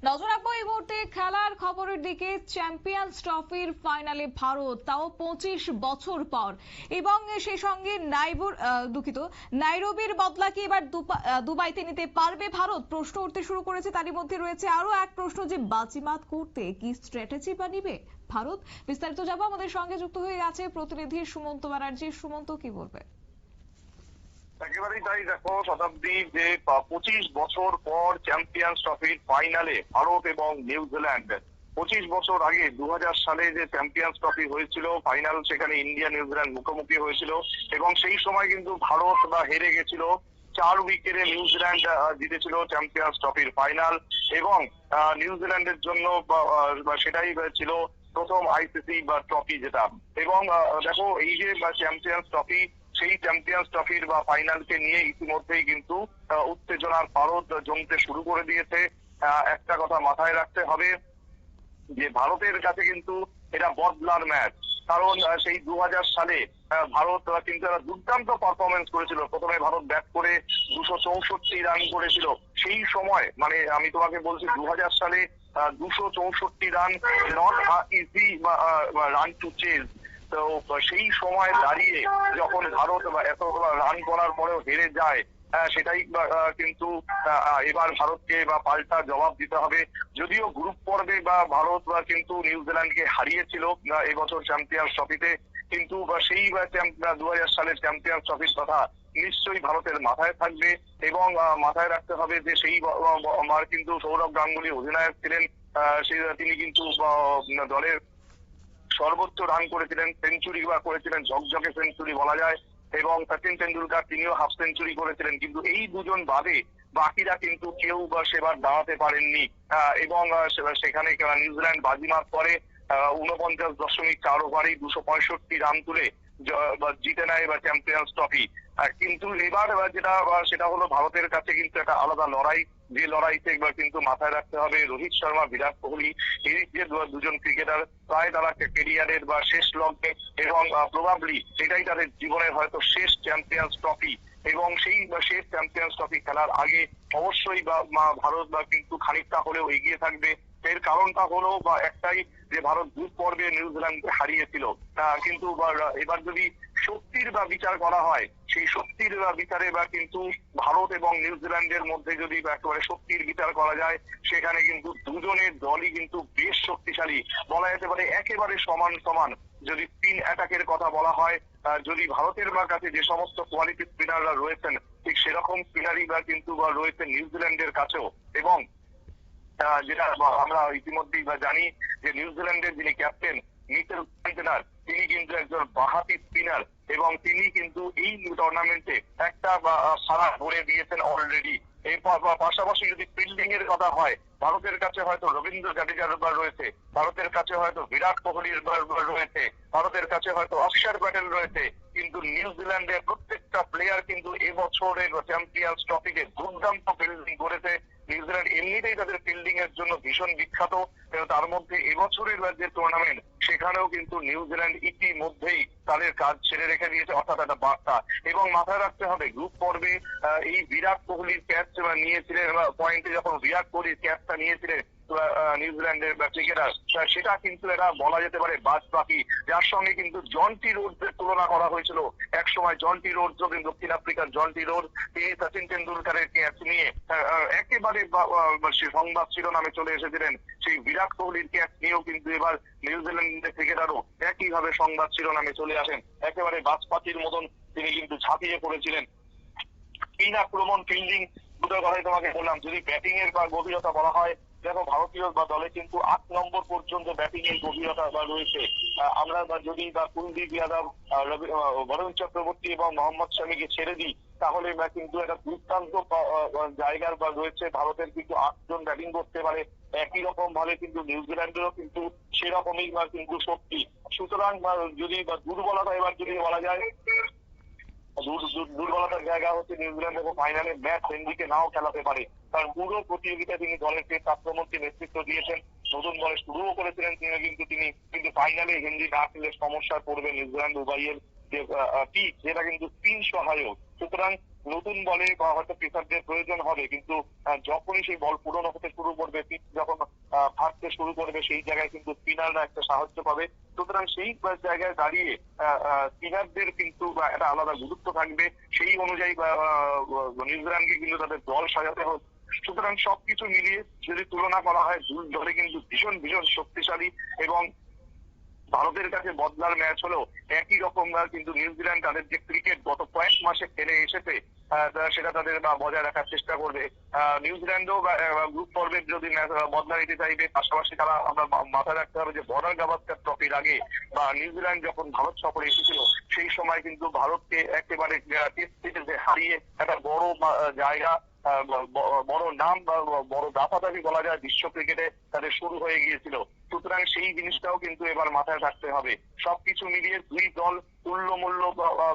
নজর রাখবো এই মুহূর্তে খেলার খবরের দিকে। চ্যাম্পিয়ন্স ট্রফির ফাইনালে ভারত, তাও 25 বছর পর, এবং সেই সঙ্গে নাইরোবির বদলা কি এবার দুবাইতে নিতে পারবে ভারত? প্রশ্ন উঠতে শুরু করেছে। তারই মধ্যে রয়েছে আরো এক প্রশ্ন, যে বাজিমাত করতে কি স্ট্র্যাটেজি বা নিবে ভারত? বিস্তারিত যাবো, আমাদের সঙ্গে যুক্ত হয়ে আছে প্রতিনিধি সুমন্ত ব্যানার্জি। সুমন্ত, কি বলবে? একেবারেই তাই। দেখো, শতাব্দী যে 25 বছর পর চ্যাম্পিয়ন্স ট্রফির ফাইনালে ভারত এবং নিউজিল্যান্ড। 25 বছর আগে 2000 সালে যে চ্যাম্পিয়ন্স ট্রফি হয়েছিল ফাইনাল, সেখানে ইন্ডিয়া নিউজিল্যান্ড মুখোমুখি হয়েছিল এবং সেই সময় কিন্তু ভারত হেরে গেছিল। 4 উইকেটে নিউজিল্যান্ড জিতেছিল চ্যাম্পিয়ন্স ট্রফির ফাইনাল এবং নিউজিল্যান্ডের জন্য সেটাই ছিল প্রথম আইসিসি ট্রফি যেটা। এবং দেখো, এই যে চ্যাম্পিয়ন্স ট্রফি, সেই চ্যাম্পিয়ন্স ট্রফির ফাইনালকে নিয়ে ইতিমধ্যেই কিন্তু উত্তেজনার পারদ জমতে শুরু করে দিয়েছে। একটা কথা মাথায় রাখতে হবে যে ভারতের কাছে কিন্তু এটা বদলার ম্যাচ। কারণ সেই 2000 সালে ভারত কিন্তু একটা দুর্দান্ত পারফরমেন্স করেছিল। প্রথমে ভারত ব্যাট করে 264 রান করেছিল। সেই সময় আমি তোমাকে বলছি, 2000 সালে 264 run, not easy run to chase. তো সেই সময় দাঁড়িয়ে যখন ভারত এত রান করার পরেও হেরে যায়, সেটাই কিন্তু এবার ভারতকে পাল্টা জবাব দিতে হবে। যদিও গ্রুপ পর্বে ভারত কিন্তু নিউজিল্যান্ডকে হারিয়েছিল এবছর চ্যাম্পিয়ন্স ট্রফিতে, কিন্তু সেই 2000 সালের চ্যাম্পিয়ন্স ট্রফির কথা নিশ্চয়ই ভারতের মাথায় থাকবে। এবং মাথায় রাখতে হবে যে সেই কিন্তু সৌরভ গাঙ্গুলী অধিনায়ক ছিলেন। তিনি কিন্তু দলের সর্বোচ্চ রান করেছিলেন, সেঞ্চুরি করেছিলেন, ঝকঝকে সেঞ্চুরি বলা যায়। এবং সচিন তেন্ডুলকার, তিনিও হাফ সেঞ্চুরি করেছিলেন। কিন্তু এই দুজন বাদে বাকিরা কিন্তু কেউ সেবার দাঁড়াতে পারেননি। এবং সেখানে নিউজিল্যান্ড বাজিমাত করে 49.4 ওভারে 265 রান তুলে জিতে নেয় চ্যাম্পিয়ন্স ট্রফি। কিন্তু এবার যেটা সেটা হলো ভারতের কাছে কিন্তু একটা আলাদা লড়াই। যে লড়াইতে কিন্তু মাথায় রাখতে হবে রোহিত শর্মা, বিরাট কোহলি, এই যে দুজন ক্রিকেটার প্রায় তারা ক্যারিয়ারের শেষ লগ্নে, এবং প্রবাবলি এটাই তাদের জীবনের হয়তো শেষ চ্যাম্পিয়ন্স ট্রফি। এবং সেই শেষ চ্যাম্পিয়ন্স ট্রফি খেলার আগে অবশ্যই ভারত কিন্তু খানিকটা হলেও এগিয়ে থাকবে। এর কারণটা হলো একটাই, যে ভারত গ্রুপ পর্বে নিউজিল্যান্ডকে হারিয়েছিল। কিন্তু এবার যদি শক্তির বিচার করা হয়, সেই শক্তির বিচারে কিন্তু ভারত এবং নিউজিল্যান্ডের মধ্যে যদি একেবারে শক্তির বিচার করা যায়, সেখানে কিন্তু দুজনের দলই কিন্তু বেশ শক্তিশালী বলা যেতে পারে, একেবারে সমান সমান। যদি স্পিন অ্যাটাকের কথা বলা হয়, যদি ভারতের কাছে যে সমস্ত কোয়ালিটি স্পিনাররা রয়েছেন, ঠিক সেরকম স্পিনারই কিন্তু রয়েছে নিউজিল্যান্ডের কাছেও। এবং যেটা আমরা ইতিমধ্যেই জানি যে নিউজিল্যান্ডের যিনি ক্যাপ্টেন মিচেল স্যান্টনার, তিনি কিন্তু একজন বাঁহাতি স্পিনার এবং তিনি কিন্তু এই টুর্নামেন্টে একটা সারা ভরে দিয়েছেন অলরেডি। এই পাশাপাশি যদি ফিল্ডিং এর কথা হয়, ভারতের কাছে হয়তো রবীন্দ্র জাদেজার রয়েছে, ভারতের কাছে হয়তো বিরাট কোহলির রয়েছে, ভারতের কাছে হয়তো অক্ষর প্যাটেল রয়েছে, কিন্তু নিউজিল্যান্ডের প্রত্যেকটা প্লেয়ার কিন্তু এবছরের চ্যাম্পিয়ন্স ট্রফিতে দুর্দান্ত ফিল্ডিং করেছে। নিউজিল্যান্ড এমনিতেই তাদের ফিল্ডিং এর জন্য ভীষণ বিখ্যাত। তার মধ্যে এবছরের যে টুর্নামেন্ট, সেখানেও কিন্তু নিউজিল্যান্ড ইতিমধ্যেই তাদের কাজ ছেড়ে রেখে দিয়েছে, অর্থাৎ একটা বার্তা। এবং মাথায় রাখতে হবে, গ্রুপ পর্বে এই বিরাট কোহলির ক্যাচ নিয়েছিলেন, পয়েন্টে যখন বিরাট কোহলির ক্যাচটা নিয়েছিলেন নিউজিল্যান্ডের ক্রিকেটার, সেটা কিন্তু এটা বলা যেতে পারে বাদ বাকি, যার সঙ্গে কিন্তু জন্টি রোডসের তুলনা করা হয়েছিল। এক সময় জন্টি রোডস, দক্ষিণ আফ্রিকার জন্টি রোড, তিনি সচিন তেন্ডুলকারের ক্যাচ নিয়ে একেবারে সংবাদ শিরোনামে চলে এসেছিলেন। সেই বিরাট কোহলির ক্যাচ নিয়েও কিন্তু এবার নিউজিল্যান্ডের ক্রিকেটারও একইভাবে সংবাদ শিরোনামে চলে আসেন। একেবারে বাজপাখির মতন তিনি কিন্তু ঝাঁপিয়ে পড়েছিলেন। তিন আক্রমণ, ফিল্ডিং, দুটো কথাই তোমাকে বললাম। যদি ব্যাটিং এর গভীরতা বলা হয়, দেখো ভারতীয় দলে কিন্তু 8 নম্বর পর্যন্ত ব্যাটিং এর গভীরতা রয়েছে। আমরা যদি কুলদীপ যাদব, বরুণ চক্রবর্তী এবং মোহাম্মদ শামিকে ছেড়ে দিই, তাহলে কিন্তু একটা দুর্দান্ত জায়গার রয়েছে। ভারতের কিন্তু 8 জন ব্যাটিং করতে পারে। একই রকম ভাবে কিন্তু নিউজিল্যান্ডেরও কিন্তু সেরকমই কিন্তু শক্তি। সুতরাং যদি দুর্বলতা এবার যদি বলা যায়, দুর্বলতার জায়গা হচ্ছে নিউজিল্যান্ড এবং ফাইনালে ম্যাচ হেনরিকে নাও খেলাতে পারে। কারণ পুরো প্রতিযোগিতা তিনি দলের টেস্ট আক্রমণকে নেতৃত্ব দিয়েছেন, নতুন দলে শুরুও করেছিলেন তিনি কিন্তু ফাইনালে হেনরি না খেলে সমস্যায় পড়বে নিউজিল্যান্ড। উভয়ের যে পিচ, যেটা কিন্তু স্পিন সহায়ক। সুতরাং নতুন বলে বা হয়তো পেসারদের প্রয়োজন হবে, কিন্তু যখনই সেই বল পূরণ হতে শুরু করবে, পিচ যখন ফাটতে শুরু করবে, সেই জায়গায় কিন্তু স্পিনাররা একটা সাহায্য পাবে। সুতরাং সেই জায়গায় দাঁড়িয়ে স্পিনারদের কিন্তু একটা আলাদা গুরুত্ব থাকবে। সেই অনুযায়ী নিউজিল্যান্ডকে কিন্তু তাদের দল সাজাতে হবে। সুতরাং সবকিছু মিলিয়ে যদি তুলনা করা হয়, দুই দলে কিন্তু ভীষণ ভীষণ শক্তিশালী, এবং ভারতের কাছে বদলার ম্যাচ হলেও একই রকম কিন্তু নিউজিল্যান্ড তাদের যে ক্রিকেট গত কয়েক মাসে খেলে এসেছে সেটা তাদের বজায় রাখার চেষ্টা করবে। নিউজিল্যান্ডও গ্রুপ পর্বের যদি বদলা নিতে চাইবে, পাশাপাশি তারা আমরা মাথায় রাখতে হবে যে বর্ডার গাভাস্কার ট্রফির আগে বা নিউজিল্যান্ড যখন ভারত সফরে এসেছিল, সেই সময় কিন্তু ভারতকে একেবারে টেস্ট সিরিজে হারিয়ে একটা বড় জায়গা, বড় নাম বা বড় দাপাদাপি বলা যায় বিশ্ব ক্রিকেটে তাদের শুরু হয়ে গিয়েছিল। সুতরাং সেই জিনিসটাও কিন্তু এবার মাথায় রাখতে হবে। সবকিছু মিলিয়ে দুই দল তুল্যমূল্য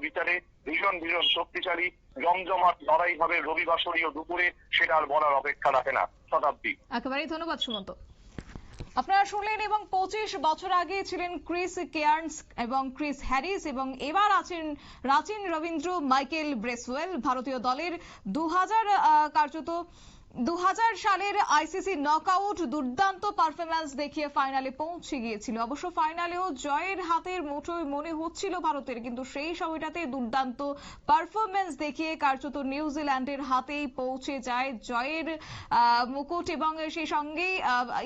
বিচারে ভীষণ ভীষণ শক্তিশালী। জমজমাট লড়াই হবে রবিবাসরীয় দুপুরে, সেটা আর বলার অপেক্ষা রাখে না। শতাব্দী। একেবারেই ধন্যবাদ সুমন্ত। আপনারা শুনলেন, এবং 25 বছর আগে ছিলেন ক্রিস কেয়ার্নস এবং ক্রিস হ্যারিস, এবং এবার আছেন রাচিন রবীন্দ্র, মাইকেল ব্রেসওয়েল। ভারতীয় দলের 2000 সালের আইসিসি নকআউট দুর্দান্ত পারফরম্যান্স দেখিয়ে ফাইনালে পৌঁছে গিয়েছিল। অবশ্য ফাইনালেও জয়ের হাতের মুঠোয় মনে হচ্ছিল ভারতের, কিন্তু সেই সময়টাতে দুর্দান্ত পারফরম্যান্স দেখিয়ে কার্যত নিউজিল্যান্ডের হাতেই পৌঁছে যায় জয়ের মুকুট, এবং সেই সঙ্গেই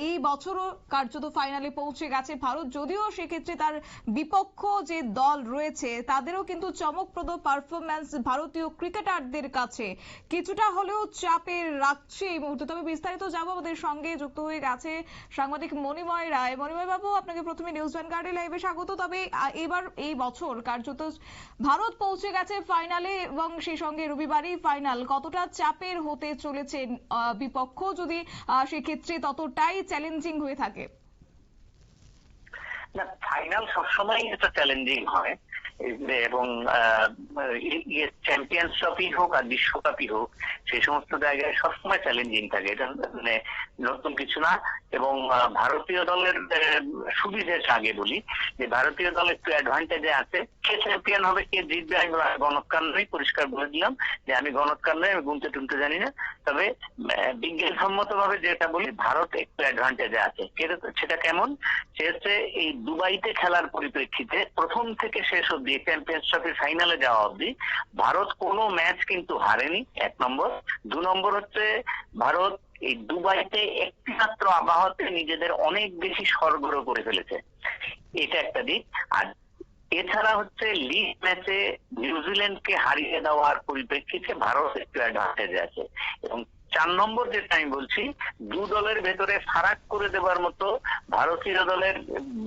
এই বছরও কার্যত ফাইনালে পৌঁছে গেছে ভারত। যদিও সেক্ষেত্রে তার বিপক্ষ যে দল রয়েছে তাদেরও কিন্তু চমকপ্রদ পারফরম্যান্স ভারতীয় ক্রিকেটারদের কাছে কিছুটা হলেও চাপের রাখছে এই মুহূর্তে। তবে বিস্তারিত যাবো, আমাদের সঙ্গে যুক্ত হয়ে গেছে সাংবাদিক মণিময় রায়। মণিময় বাবু, আপনাকে প্রথমে নিউজ ভ্যানগার্ডে লাইভে স্বাগত। তবে এবার এই বছর কার্যত ভারত পৌঁছে গেছে ফাইনালে, এবং সেই সঙ্গে রবিবারই ফাইনাল। কতটা চাপের হতে চলেছে বিপক্ষ, যদি সেক্ষেত্রে ততটাই চ্যালেঞ্জিং হয়ে থাকে? না, ফাইনাল সবসময় একটা চ্যালেঞ্জিং হয়, এবং চ্যাম্পিয়ন্স ট্রফি হোক আর বিশ্বকাপই হোক, সেই সমস্ত জায়গায় সবসময় চ্যালেঞ্জিং থাকে। এটা মানে নতুন কিছু না। এবং ভারতীয় দলের সুবিধের আগে বলি যে ভারতীয় দল একটু অ্যাডভান্টেজে আছে। কে চ্যাম্পিয়ন হবে, কে জিতবে, আমি গণৎকার নই, পরিষ্কার বলে দিলাম যে আমি গণৎকার নই, আমি গুনতে টুনতে জানি না। তবে বিজ্ঞানসম্মত ভাবে যেটা বলি, ভারত একটু অ্যাডভান্টেজে আছে। সেটা কেমন? সে হচ্ছে এই দুবাইতে খেলার পরিপ্রেক্ষিতে প্রথম থেকে শেষ অব্দি, চ্যাম্পিয়ন্স ট্রফির ফাইনালে যাওয়া অব্দি ভারত কোনো ম্যাচ কিন্তু হারেনি, 1 নম্বর। 2 নম্বর হচ্ছে ভারত এই দুবাইতে একটি মাত্র আবহাওয়াতে নিজেদের অনেক বেশি সরগরম করে ফেলেছে, এটা একটা দিক। আর এছাড়া হচ্ছে লিগ ম্যাচে নিউজিল্যান্ডকে হারিয়ে দেওয়ার পরিপ্রেক্ষিতে ভারত একটু অ্যাডভান্টেজে আছে। এবং 4 নম্বর যেটা আমি বলছি, দু দলের ভেতরে ফারাক করে দেওয়ার মতো ভারতীয় দলের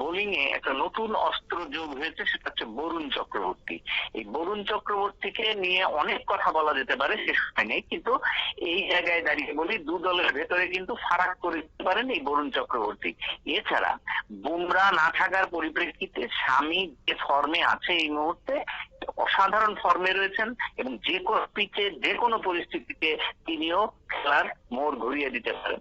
বোলিং এ একটা নতুন অস্ত্র যোগ হয়েছে, সেটা হচ্ছে বরুণ চক্রবর্তী। এই বরুণ চক্রবর্তীকে নিয়ে অনেক কথা বলা যেতে পারে, সে সময় নেই, কিন্তু এই জায়গায় দাঁড়িয়ে বলি দু দলের ভেতরে কিন্তু ফারাক করে দিতে পারেন এই বরুণ চক্রবর্তী। এছাড়া বুমরা না থাকার পরিপ্রেক্ষিতে শামি যে ফর্মে আছে এই মুহূর্তে, অসাধারণ ফর্মে রয়েছেন, এবং যে কোনো পিচে যে কোনো পরিস্থিতিতে তিনিও খেলার মোড় ঘুরিয়ে দিতে পারেন।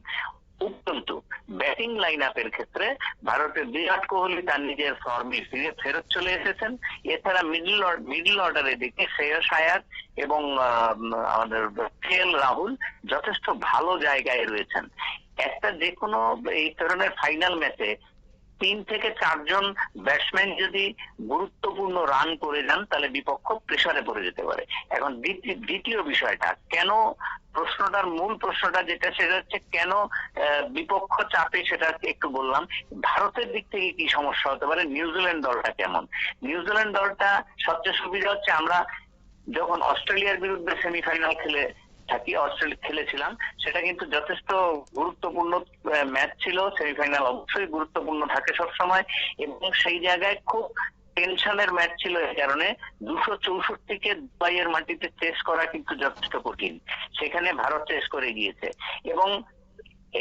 উপরন্তু ব্যাটিং লাইন আপের ক্ষেত্রে ভারতের বিরাট কোহলি তার নিজের ফর্মে ফেরত চলে এসেছেন। এছাড়া মিডল অর্ডারের দিকে শ্রেয়স আয়ার এবং আমাদের KL রাহুল যথেষ্ট ভালো জায়গায় রয়েছেন। একটা যে কোনো এই ধরনের ফাইনাল ম্যাচে 3 থেকে 4 জন ব্যাটসম্যান যদি গুরুত্বপূর্ণ রান করে যান, তাহলে বিপক্ষ প্রেসারে পড়ে যেতে পারে। এখন দ্বিতীয় বিষয়টা কেন, প্রশ্নটার মূল প্রশ্নটা যেটা, সেটা হচ্ছে কেন বিপক্ষ চাপে, সেটা একটু বললাম। ভারতের দিক থেকে কি সমস্যা হতে পারে, নিউজিল্যান্ড দলটা কেমন? নিউজিল্যান্ড দলটা সবচেয়ে সুবিধা হচ্ছে, আমরা যখন অস্ট্রেলিয়ার বিরুদ্ধে সেমিফাইনাল খেলেছিলাম, সেটা কিন্তু যথেষ্ট গুরুত্বপূর্ণ ম্যাচ ছিল। সেমিফাইনাল অবশ্যই গুরুত্বপূর্ণ থাকে সব সময়, এবং সেই জায়গায় খুব টেনশনের ম্যাচ ছিল। এই কারণে 264-কে দুবাইয়ের মাটিতে চেস করা কিন্তু যথেষ্ট কঠিন। সেখানে ভারত চেস করে গিয়েছে, এবং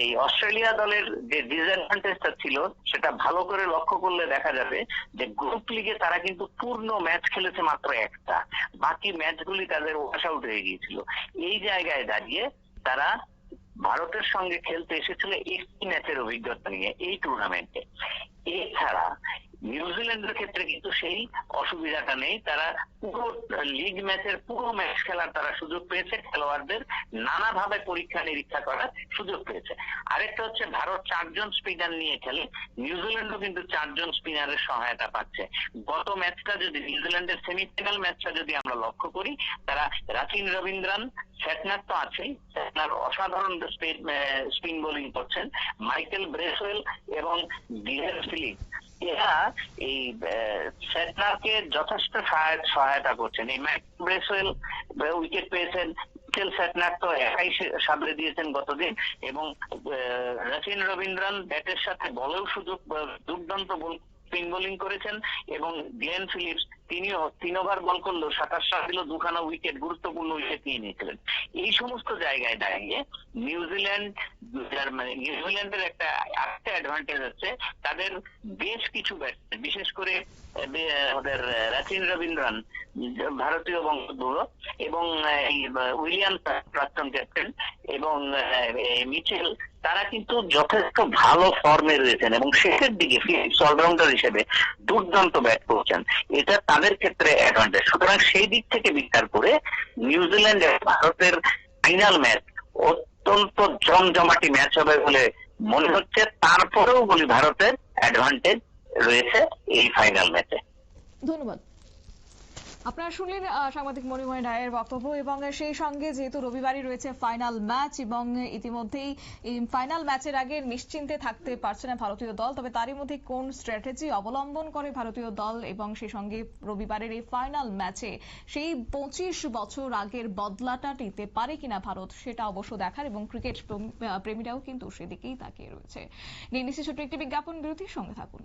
এই অস্ট্রেলিয়া দলের যে ডিসঅ্যাডভান্টেজটা ছিল সেটা ভালো করে লক্ষ্য করলে দেখা যাবে যে গ্রুপ লিগে তারা কিন্তু পূর্ণ ম্যাচ খেলেছে মাত্র একটা, বাকি ম্যাচগুলি তাদের ওয়াশ আউট হয়ে গিয়েছিল। এই জায়গায় দাঁড়িয়ে তারা ভারতের সঙ্গে খেলতে এসেছিল একটি ম্যাচের অভিজ্ঞতা নিয়ে এই টুর্নামেন্টে। এছাড়া নিউজিল্যান্ডের ক্ষেত্রে কিন্তু সেই অসুবিধাটা নেই। তারা পুরো লিগ ম্যাচের পুরো ম্যাচ খেলার তারা সুযোগ পেয়েছে, খেলোয়াড়দের নানাভাবে পরীক্ষা নিরীক্ষা করার সুযোগ পেয়েছে। আরেকটা হচ্ছে ভারত 4 জন স্পিনার নিয়ে খেলে, নিউজিল্যান্ডও কিন্তু 4 জন স্পিনারের সহায়তা পাচ্ছে। গত ম্যাচটা যদি নিউজিল্যান্ডের সেমিফাইনাল ম্যাচটা যদি আমরা লক্ষ্য করি, তারা রাচিন রবীন্দ্রন, ফ্যাটনার তো আছেই, ফ্যাটনার অসাধারণ স্পিন বোলিং করছেন, মাইকেল ব্রেসওয়েল এবং ডিলেন ফিলিপ, এরা এই ফ্যাটনারকে যথেষ্ট সহায়তা করছেন। এই মাইকেল ব্রেসওয়েল উইকেট পেয়েছেন, মিচেল ফ্যাটনার তো একাই সাবলে দিয়েছেন গতদিন, এবং রাচিন রবীন্দ্রন ব্যাটের সাথে বলেও সুযোগ দুর্দান্ত স্পিন বোলিং করেছেন, এবং গ্লেন ফিলিপস তিনিও 3 ওভার বল করলেও 27 রান দিল, 2খানা উইকেট, গুরুত্বপূর্ণ উইকেট নিয়ে নিয়েছিলেন। এই সমস্ত জায়গায় দাঁড়িয়ে নিউজিল্যান্ডের একটা অ্যাডভান্টেজ হচ্ছে, তাদের বেশ কিছু ব্যাটসম্যান, বিশেষ করে ওদের রাচিন রবীন্দ্রন ভারতীয় বংশোদ্ভূত, এবং উইলিয়াম প্রাক্তন ক্যাপ্টেন, এবং মিচেল, তারা কিন্তু যথেষ্ট ভালো ফর্মে রয়েছেন এবং শেষের দিকে ফিলিপস অলরাউন্ডার হিসেবে দুর্দান্ত ব্যাট করছেন। এটা তাদের ক্ষেত্রে অ্যাডভান্টেজ। সুতরাং সেই দিক থেকে বিচার করে নিউজিল্যান্ড এবং ভারতের ফাইনাল ম্যাচ অত্যন্ত জমজমাটি ম্যাচ হবে বলে মনে হচ্ছে। তারপরেও বলি ভারতের অ্যাডভান্টেজ রয়েছে এই ফাইনাল ম্যাচে। ধন্যবাদ। আপনারা শুনলেন সাংবাদিক মণিময় রায়ের বক্তব্য, এবং সেই সঙ্গে যেহেতু রবিবারই রয়েছে ফাইনাল ম্যাচ, এবং ইতিমধ্যেই এই ফাইনাল ম্যাচের আগে নিশ্চিন্তে থাকতে পারছে না ভারতীয় দল, তবে তারই মধ্যে কোন স্ট্র্যাটেজি অবলম্বন করে ভারতীয় দল, এবং সেই সঙ্গে রবিবারের এই ফাইনাল ম্যাচে সেই 25 বছর আগের বদলাটা নিতে পারে কিনা ভারত, সেটা অবশ্য দেখার, এবং ক্রিকেট প্রেমীরাও কিন্তু সেদিকেই তাকিয়ে রয়েছে। নিয়ে নিচ্ছি ছোট্ট একটি বিজ্ঞাপন বিরতির সঙ্গে থাকুন।